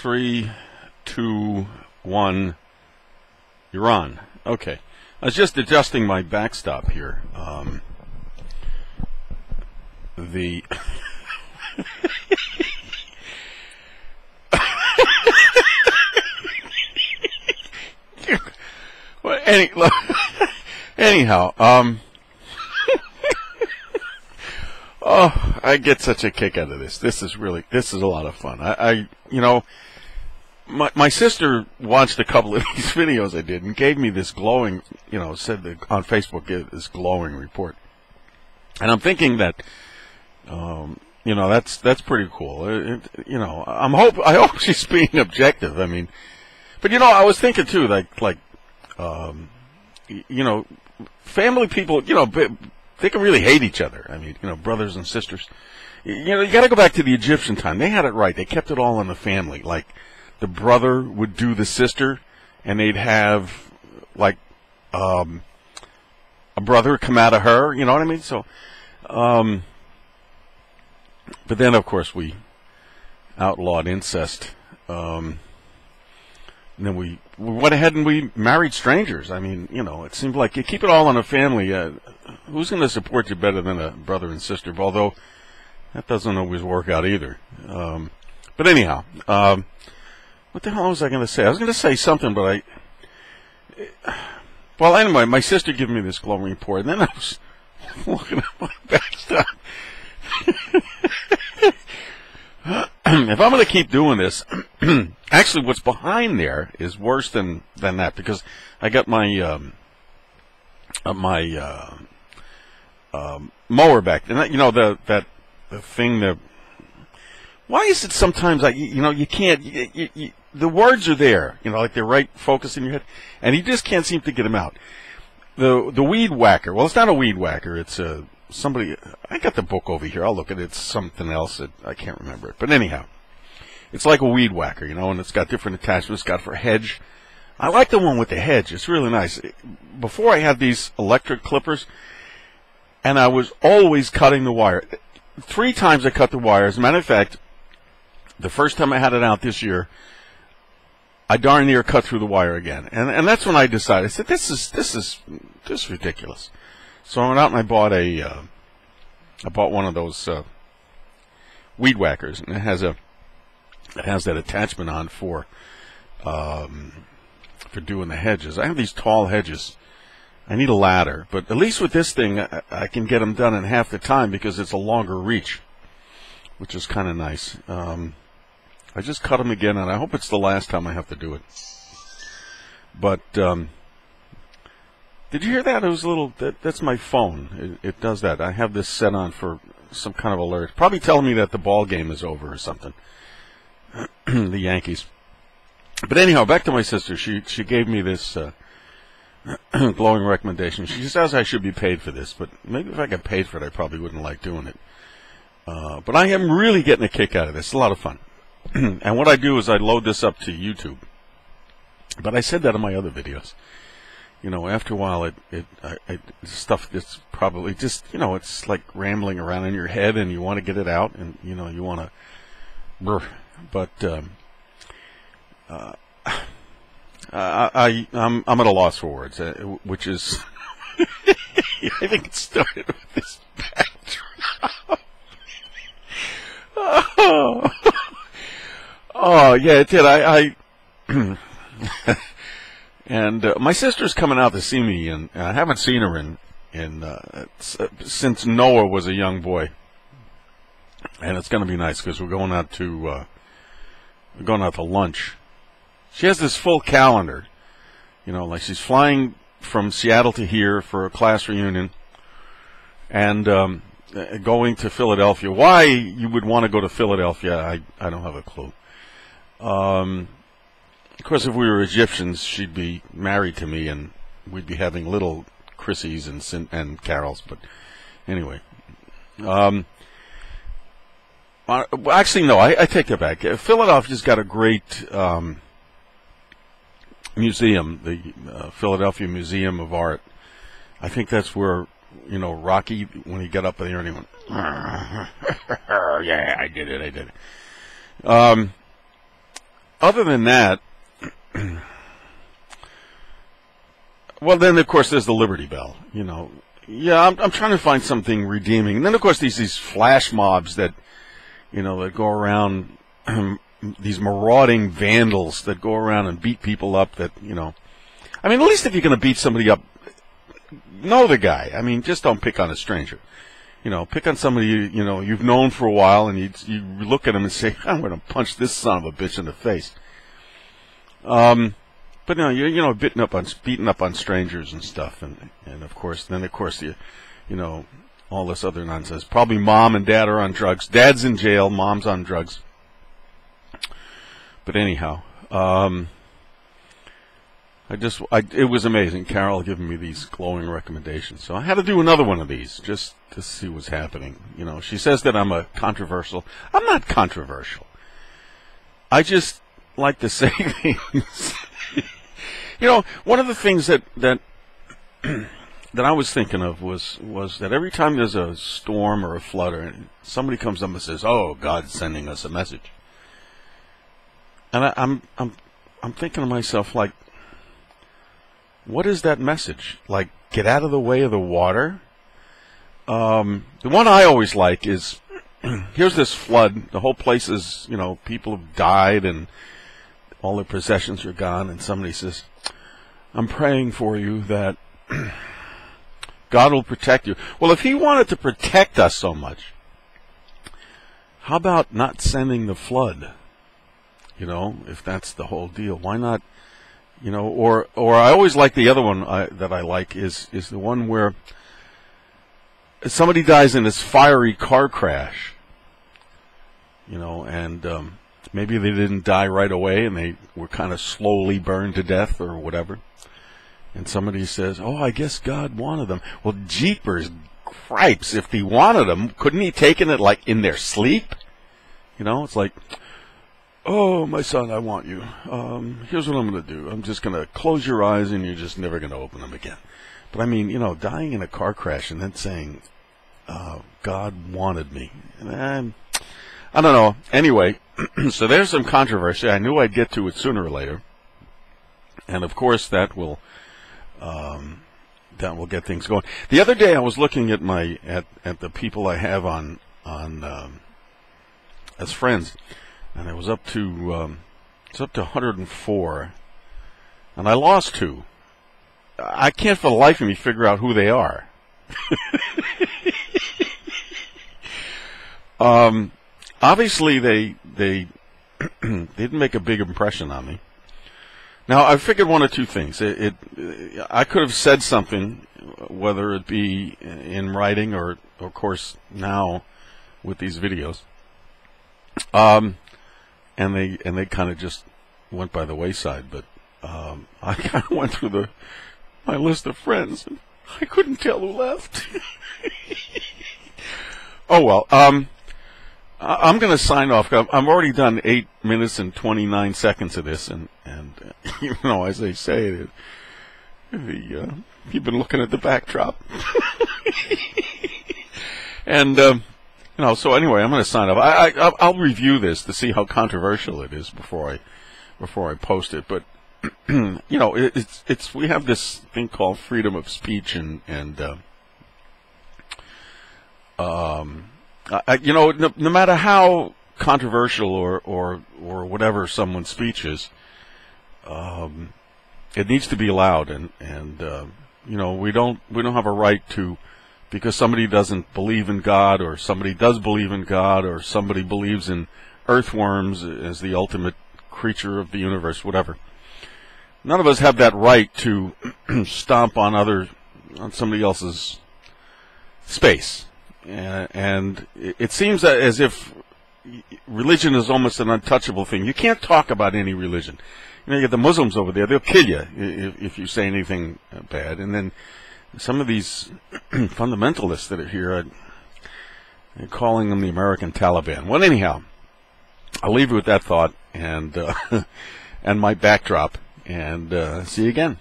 3, 2, 1. You're on. Okay. I was just adjusting my backstop here. The well, anyhow, oh, I get such a kick out of this. This is a lot of fun. My sister watched a couple of these videos I did and gave me this glowing, said that on Facebook, this glowing report. And I'm thinking that, that's pretty cool. I hope she's being objective. I mean, but I was thinking too, family people, they can really hate each other. I mean, brothers and sisters. You got to go back to the Egyptian time. They had it right. They kept it all in the family. Like, the brother would do the sister, and they'd have, a brother come out of her. You know what I mean? So, but then, of course, we outlawed incest. And then we went ahead and we married strangers. I mean, it seemed like you keep it all in a family. Who's going to support you better than a brother and sister? Although that doesn't always work out either. But anyhow, what the hell was I going to say? I was going to say something, but well, anyway, my sister gave me this glowing report, and then I was looking at my backstop. If I'm going to keep doing this, actually, what's behind there is worse than that, because I got my mower back, and the thing that. Why is it sometimes you can't? The words are there, like they're right focused in your head, and you just can't seem to get them out. The weed whacker. Well, it's not a weed whacker. It's somebody. I got the book over here. I'll look at it. It's something else that I can't remember it. But anyhow, it's like a weed whacker, and it's got different attachments. It's got for hedge. I like the one with the hedge. It's really nice. Before I had these electric clippers, and I was always cutting the wire. 3 times I cut the wire. As a matter of fact, the first time I had it out this year, I darn near cut through the wire again, and that's when I decided. I said, "This is ridiculous." So I went out and I bought one of those weed whackers, and it has that attachment on for doing the hedges. I have these tall hedges. I need a ladder, but at least with this thing, I can get them done in half the time because it's a longer reach, which is kind of nice. I just cut them again, and I hope it's the last time I have to do it. But did you hear that? It was a little. That's my phone. It does that. I have this set on for some kind of alert. Probably telling me that the ball game is over or something. The Yankees. But anyhow, back to my sister. She gave me this glowing recommendation. She says I should be paid for this, but maybe if I got paid for it, I probably wouldn't like doing it. But I am really getting a kick out of this. It's a lot of fun. And what I do is I load this up to YouTube. But I said that in my other videos. After a while, stuff that's probably just, it's like rambling around in your head, and you want to get it out, and you want to. But I'm at a loss for words, which is. I think it started with this backdrop. Oh, yeah, it did. I and my sister's coming out to see me, and I haven't seen her since Noah was a young boy. And it's going to be nice because we're going out to lunch. She has this full calendar, like she's flying from Seattle to here for a class reunion, and going to Philadelphia. Why you would want to go to Philadelphia, I don't have a clue. Of course, if we were Egyptians, she'd be married to me, and we'd be having little Chrissies and Carols. But anyway, actually, no, I take that back. Philadelphia's got a great museum, the Philadelphia Museum of Art. I think that's where Rocky, when he got up there and he went, yeah, I did it. other than that, well, then of course there's the Liberty Bell. You know, yeah, I'm trying to find something redeeming. And then of course these flash mobs that, you know, that go around, these marauding vandals that go around and beat people up. That, you know, I mean, at least if you're going to beat somebody up, know the guy. I mean, just don't pick on a stranger. You know, pick on somebody you know you've known for a while, and you look at him and say, "I'm going to punch this son of a bitch in the face." But no, you know, beating up on strangers and stuff, and of course, you know, all this other nonsense. Probably mom and dad are on drugs. Dad's in jail. Mom's on drugs. But anyhow, it was amazing. Carol giving me these glowing recommendations, so I had to do another one of these just to see what's happening. You know, she says that I'm controversial. I'm not controversial. I just like to say things. You know, one of the things that I was thinking of was that every time there's a storm or a flood, or somebody comes up and says, "Oh, God's sending us a message," and I'm thinking to myself, like, what is that message? Like, get out of the way of the water? The one I always like is, here's this flood. The whole place is, you know, people have died and all their possessions are gone. And somebody says, "I'm praying for you that God will protect you." Well, if he wanted to protect us so much, how about not sending the flood? You know, if that's the whole deal, why not? You know, or I always like the other one that I like is the one where somebody dies in this fiery car crash. You know, and maybe they didn't die right away, and they were kind of slowly burned to death or whatever. And somebody says, "Oh, I guess God wanted them." Well, jeepers cripes, if he wanted them, couldn't he taken it like in their sleep? You know, it's like, "Oh, my son, I want you. Here's what I'm going to do. I'm just going to close your eyes, and you're just never going to open them again." But I mean, you know, dying in a car crash and then saying, "God wanted me." And I don't know. Anyway, so there's some controversy. I knew I'd get to it sooner or later. And of course that will get things going. The other day I was looking at at the people I have on as friends, and I was up to 104, and I lost 2. I can't for the life of me figure out who they are. Obviously they didn't make a big impression on me. Now, I figured one of two things. I could have said something, whether it be in writing or, of course, now with these videos. And they kind of just went by the wayside. But I kind of went through my list of friends, and I couldn't tell who left. Oh well. I'm going to sign off. I've already done 8 minutes and 29 seconds of this, and you know, as they say, you've been looking at the backdrop, and you know. So anyway, I'm going to sign off. I'll review this to see how controversial it is before I post it. But you know, it's we have this thing called freedom of speech, and you know, no matter how controversial or whatever someone's speech is, it needs to be allowed, and you know, we don't have a right to, because somebody doesn't believe in God, or somebody does believe in God, or somebody believes in earthworms as the ultimate creature of the universe, whatever. None of us have that right to stomp on somebody else's space. And it seems as if religion is almost an untouchable thing. You can't talk about any religion. You know, you get the Muslims over there; they'll kill you if you say anything bad. And then some of these fundamentalists that are here, are calling them the American Taliban. Well, anyhow, I'll leave you with that thought and and my backdrop. And see you again.